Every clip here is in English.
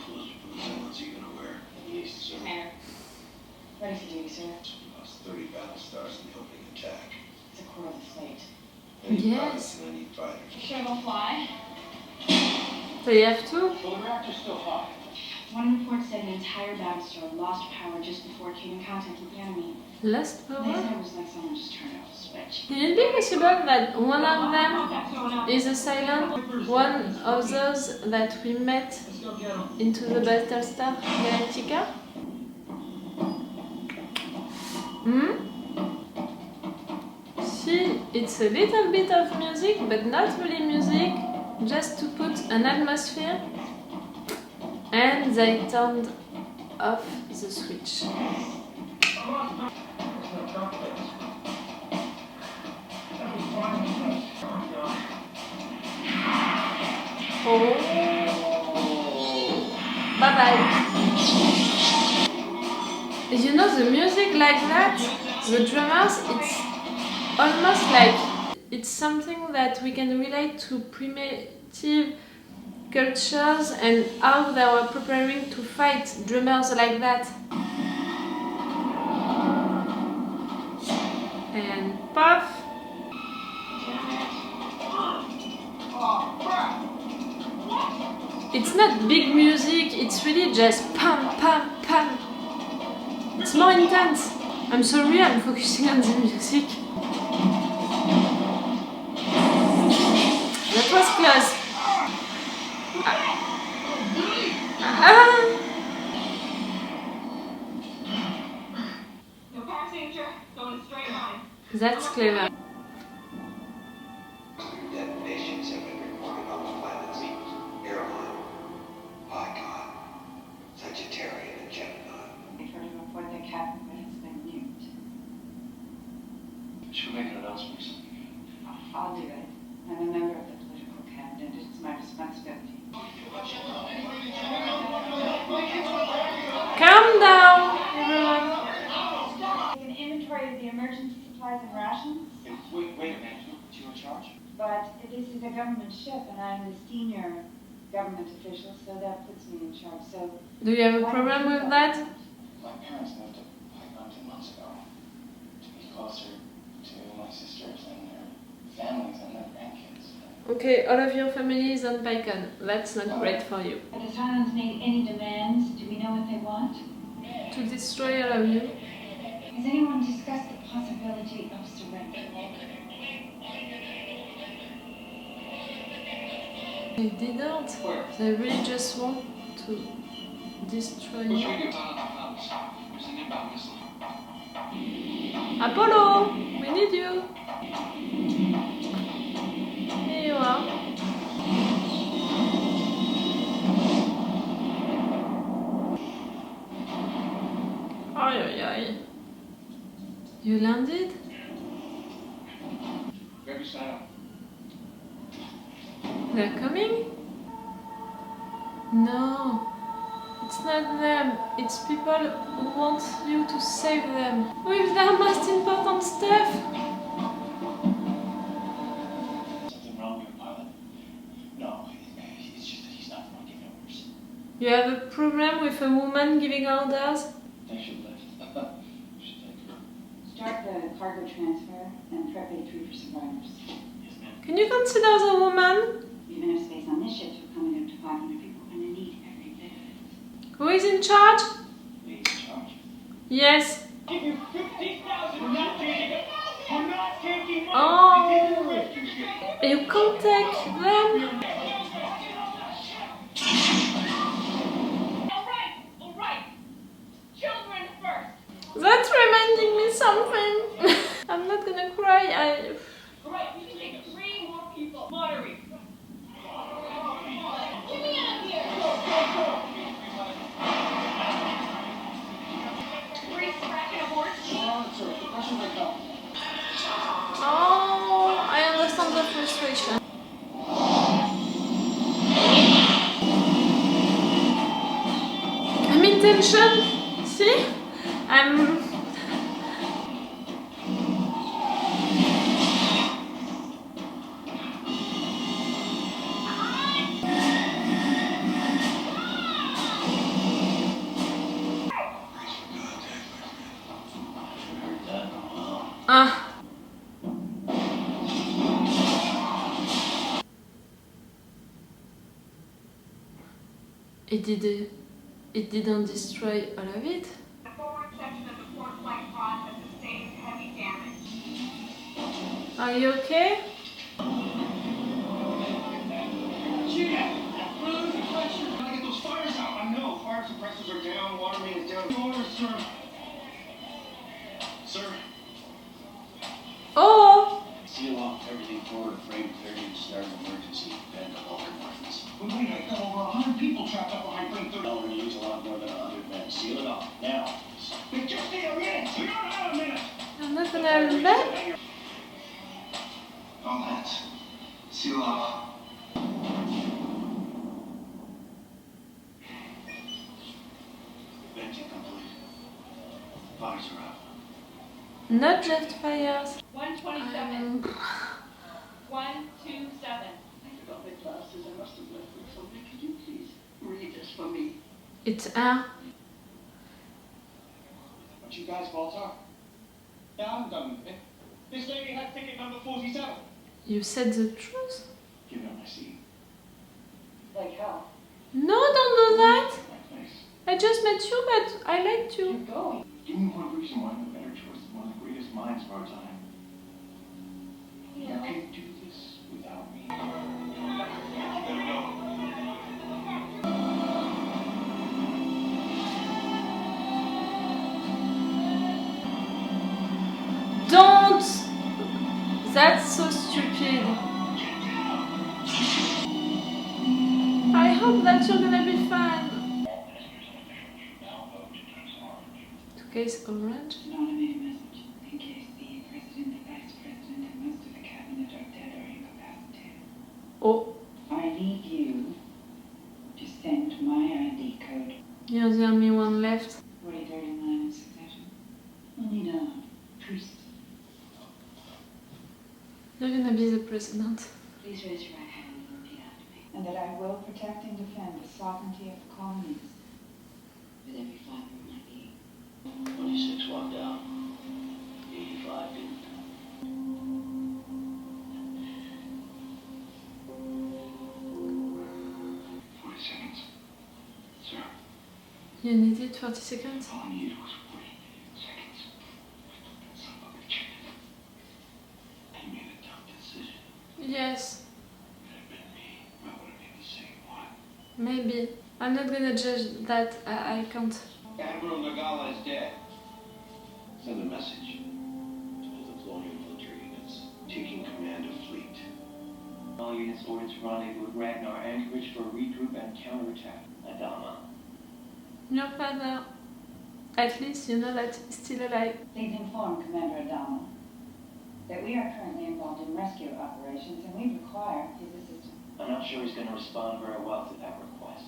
clothes before the what's he gonna wear? He needs to serve. Mayor. Ready for duty, sir. Lost 30 battle stars in the opening attack. It's a quarter of the fleet. I need Yes. pilots and I need fighters. You sure they'll fly? They have to. Well, the reactor's still hot. One report said an entire battle star lost power just before it came in contact with the enemy. Lost They power. said it was like someone just turned off a switch. Can it be possible that one of them is a silent, one of those that we met Let's go get him. into the Battlestar Galactica? Hmm? See, it's a little bit of music, but not really music, just to put an atmosphere. And they turned off the switch. Oh, bye bye. You know, the music like that, the drummers, it's almost like it's something that we can relate to primitive cultures and how they were preparing to fight, drummers like that. And puff. It's not big music, it's really just pam pam pam. It's more intense. I'm sorry, I'm focusing on the music. That was close. No power signature, going straight line. That's clever. Detonations have been reported on the planets Airline, Icon, Sagittarian, and Gemini. They've heard a report that Captain Gray has been nuked. Should we make an announcement? I'll do it. I'm a member of the political cabinet. It's my responsibility. Calm down, everyone. Take an inventory of the emergency supplies and rations. Wait a minute. You in charge? But this is a government ship, and I'm the senior government official, so that puts me in charge. So, Do you have a problem with that? My parents moved to Python 2 months ago to be closer to my sisters and their families and their grandkids. Okay, all of your family is on Pycon. That's not great for you. Have the Silence made any demands? Do we know what they want? To destroy all of you. Has anyone discussed the possibility of surrender? They didn't. They really just want to destroy you. Apollo! We need you! Here you are. Ay, ay, ay. You landed? Grab your sign up. They're coming? No, it's not them. It's people who want you to save them with their most important stuff. Something wrong with your pilot? No, it's just that he's not the one giving orders. You have a problem with a woman giving orders? They should lift. Should take her. Start the cargo transfer and prep A3 for survivors. Yes, ma'am. Can you consider the woman? Even if space on this ship to coming up to 500 people, we're going to need every bit of it. Who is in charge? Me in charge. Yes. Give you 50,000. We're not taking it. We're not taking money. Oh, you can't take them? All right. Children first. That's reminding me something. I'm not gonna cry. All right, we can take 3 more people. Moderate. Get me out of here. Grease cracking aboard. Oh, I understand the frustration. I'm in tension. See? I'm... Ah. It didn't destroy all of it. The forward section of the port flight pod has sustained heavy damage. Are you okay? Gotta get those fires out. I know. Fire suppressors are down. Water main is down. Orders, sir. Sir. Oh! Seal off everything forward, frame 30, and start an emergency. Bend all compartments. Wait, I got over 100 people trapped up behind frame 30. I'll use a lot more than 100 men. Seal it off. Now. We just need a minute. We don't have a minute. I'm not gonna have that. All hands. Seal off. Venting complete. Fires are out. Not just fires. 127. 127. I forgot my glasses. I must have left them somewhere. Could you please read this for me? It's air. What you guys' faults are? Yeah, I'm done with it. This lady had ticket number 47. You said the truth? Give her my seat. Like how? No, don't do that. My place. I just met you, but I liked you. You're going. Give me one reason why I'm a better choice than one of the greatest minds of our time. You can't do this without me. You better go. Don't! That's so stupid. I hope that you're gonna be fine. Case orange. Anonymous message. In case the president, the vice president, and most of the cabinet are dead or incapacitated. Oh, I need you to send my ID code. you're the only one left. 43rd in line of succession. We'll need a priest. You're gonna be the president. Please raise your right hand and repeat after me. And that I will protect and defend the sovereignty of the colonies. With every fiber of my being. 26 walked out. 85 didn't. 40 seconds. Sir, You needed 40 seconds? all I needed was 40 seconds. That son of a bitch. He made a tough decision. Yes, If it had been me, I would have made the same one. maybe. I'm not gonna judge that. I can't. Admiral Nagala is dead. Send a message to all the colonial military units taking command of fleet. All units ordered to rendezvous with Ragnar Anchorage for a regroup and counterattack. Adama. Your father. At least you know that he's still alive. Please inform Commander Adama that we are currently involved in rescue operations and we require his assistance. I'm not sure he's going to respond very well to that request.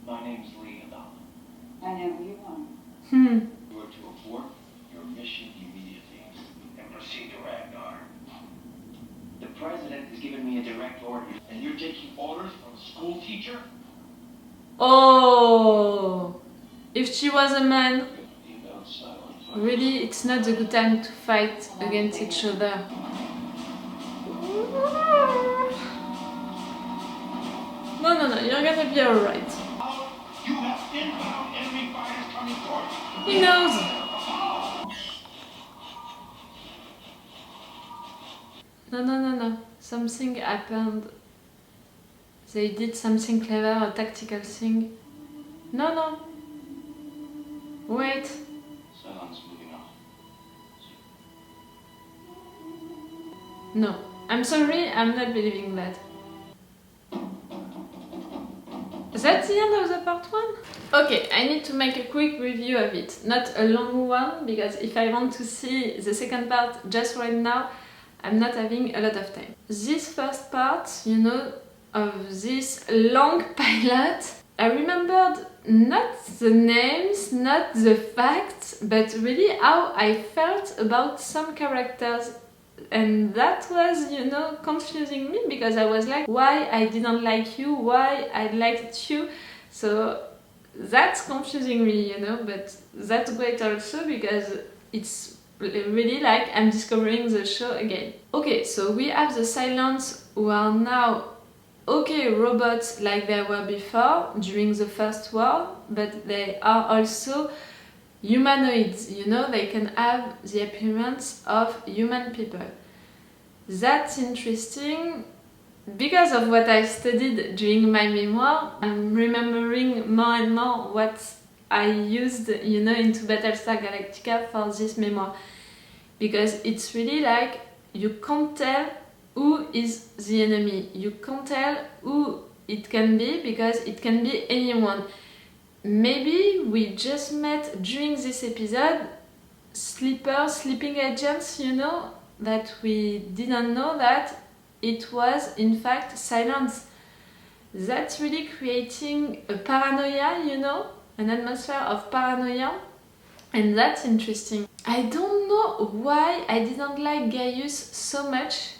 My name's Lee Adama. I know who you are. You are to abort your mission immediately and proceed to Ragnar. The president has given me a direct order, and you're taking orders from a school teacher? Oh! If she was a man, He fell silent. really, it's not a good time to fight against each other. No, you're gonna be alright. You have inbound enemy fighters coming towards you. He knows. No. Something happened. They did something clever, a tactical thing. No. Wait. Silence moving on. No. I'm sorry, I'm not believing that. That's the end of the part 1? Okay, I need to make a quick review of it. Not a long one, because if I want to see the second part just right now, I'm not having a lot of time. This first part, of this long pilot, I remembered not the names, not the facts, but really how I felt about some characters. And that was, confusing me, because I was like, why I didn't like you, why I liked you. So that's confusing me, but that's great also, because it's really like I'm discovering the show again. Okay, so we have the Silence who are now robots like they were before during the First War, but they are also humanoids, you know, they can have the appearance of human people. That's interesting. Because of what I studied during my memoir, I'm remembering more and more what I used, you know, into Battlestar Galactica for this memoir. Because it's really like you can't tell who is the enemy. You can't tell who it can be because it can be anyone. Maybe we just met during this episode sleeping agents, you know, that we didn't know that it was in fact Silence. That's really creating a paranoia, you know, an atmosphere of paranoia, and that's interesting. I don't know why I didn't like Gaius so much.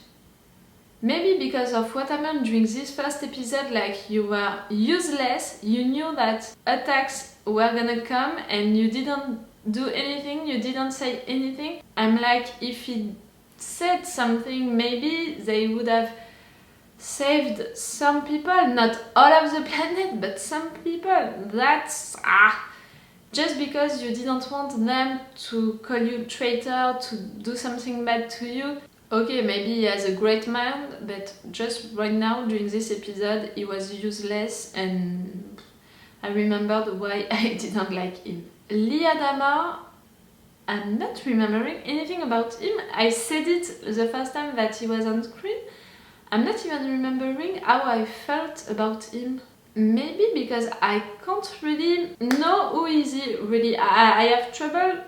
Maybe because of what happened during this first episode, like you were useless, you knew that attacks were gonna come and you didn't do anything, you didn't say anything. I'm like, if he said something, maybe they would have saved some people, not all of the planet, but some people. That's just because you didn't want them to call you traitor, to do something bad to you. Okay, maybe he has a great mind, but just right now during this episode he was useless and I remembered why I didn't like him. Lee Adama, I'm not remembering anything about him. I said it the first time that he was on screen. I'm not even remembering how I felt about him. Maybe because I can't really know who is he really. I have trouble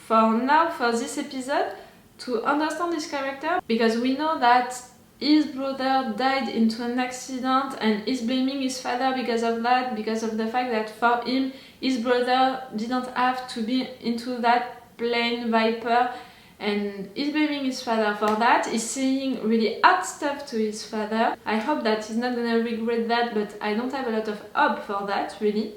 for now, for this episode, to understand his character, because we know that his brother died into an accident and he's blaming his father because of that, because of the fact that for him, his brother didn't have to be into that plane Viper, and he's blaming his father for that. He's saying really hard stuff to his father. I hope that he's not gonna regret that, but I don't have a lot of hope for that, really.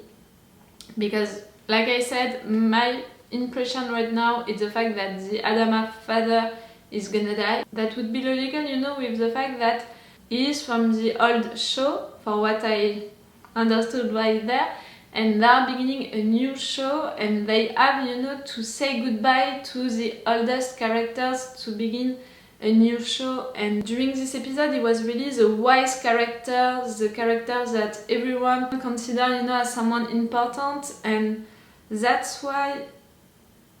Because, like I said, my impression right now is the fact that the Adama father is gonna die. That would be logical, you know, with the fact that he is from the old show, for what I understood right there, and they are beginning a new show and they have, you know, to say goodbye to the oldest characters to begin a new show. And during this episode it was really the wise character, the character that everyone considers, you know, as someone important, and that's why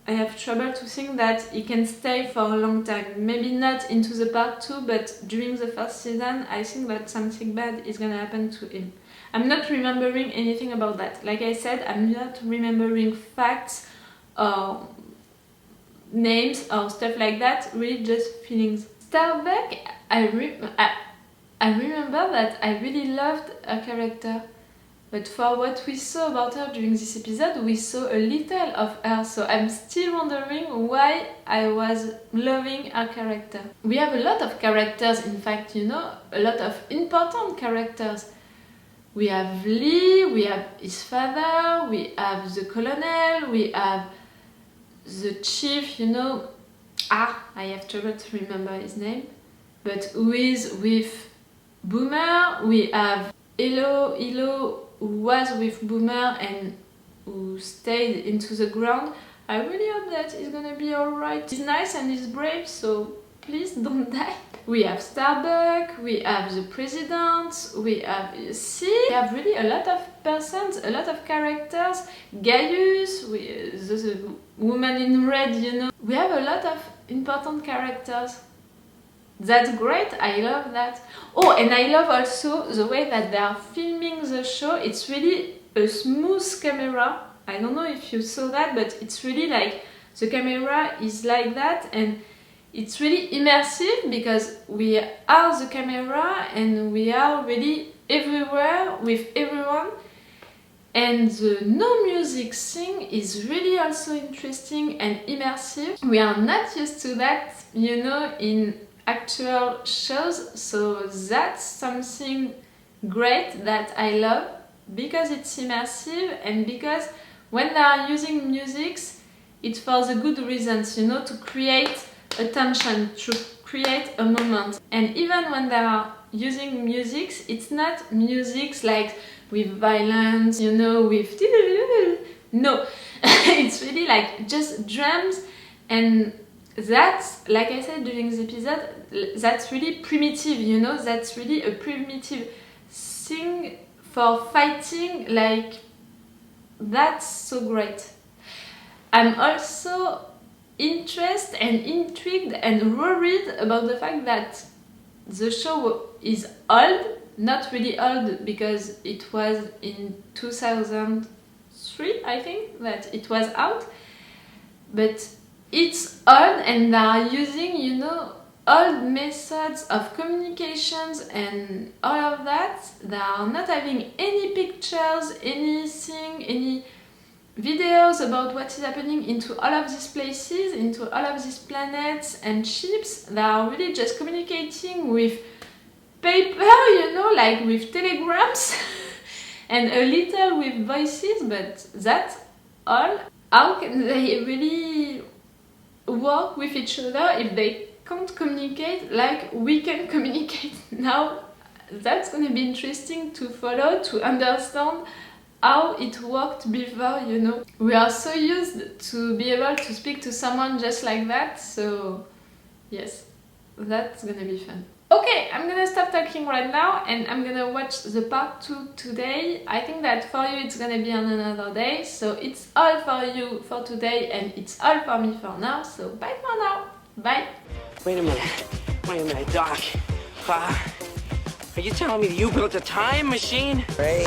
I have trouble to think that he can stay for a long time. Maybe not into the part 2, but during the first season I think that something bad is gonna happen to him. I'm not remembering anything about that. Like I said, I'm not remembering facts or names or stuff like that, really just feelings. Starbuck, I remember that I really loved her character. But for what we saw about her during this episode, we saw a little of her, so I'm still wondering why I was loving her character. We have a lot of characters, in fact, you know, a lot of important characters. We have Lee, we have his father, we have the colonel, we have the chief, you know, I have trouble to remember his name, but who is with Boomer. We have Hilo, who was with Boomer and who stayed into the ground. I really hope that he's gonna be alright. He's nice and he's brave, so please don't die. We have Starbuck, we have the president, we have really a lot of persons, a lot of characters. Gaius, the woman in red, you know. We have a lot of important characters. That's great, I love that. Oh, and I love also the way that they are filming the show. It's really a smooth camera. I don't know if you saw that, but it's really like the camera is like that, and it's really immersive because we are the camera and we are really everywhere with everyone. And the no music thing is really also interesting and immersive. We are not used to that, you know, in actual shows, so that's something great that I love, because it's immersive and because when they are using music, it's for the good reasons, you know, to create a tension, to create a moment. And even when they are using music, it's not music like with violence, you know, with no. It's really like just drums, and that's, like I said during the episode, that's really primitive, you know, that's really a primitive thing for fighting, like that's so great. I'm also interested and intrigued and worried about the fact that the show is old, not really old because it was in 2003, I think, that it was out, but it's old and they are using, you know, old methods of communications and all of that. They are not having any pictures, anything, any videos about what is happening into all of these places, into all of these planets and ships. They are really just communicating with paper, you know, like with telegrams and a little with voices, but that's all. How can they really work with each other if they can't communicate like we can communicate now? That's gonna be interesting to follow, to understand how it worked before, you know. We are so used to be able to speak to someone just like that, so yes, that's gonna be fun. Okay, I'm gonna stop talking right now and I'm gonna watch the part 2 today. I think that for you it's gonna be on another day, so it's all for you for today and it's all for me for now, so bye for now. Bye. Wait a minute, Doc. Are you telling me that you built a time machine? Rain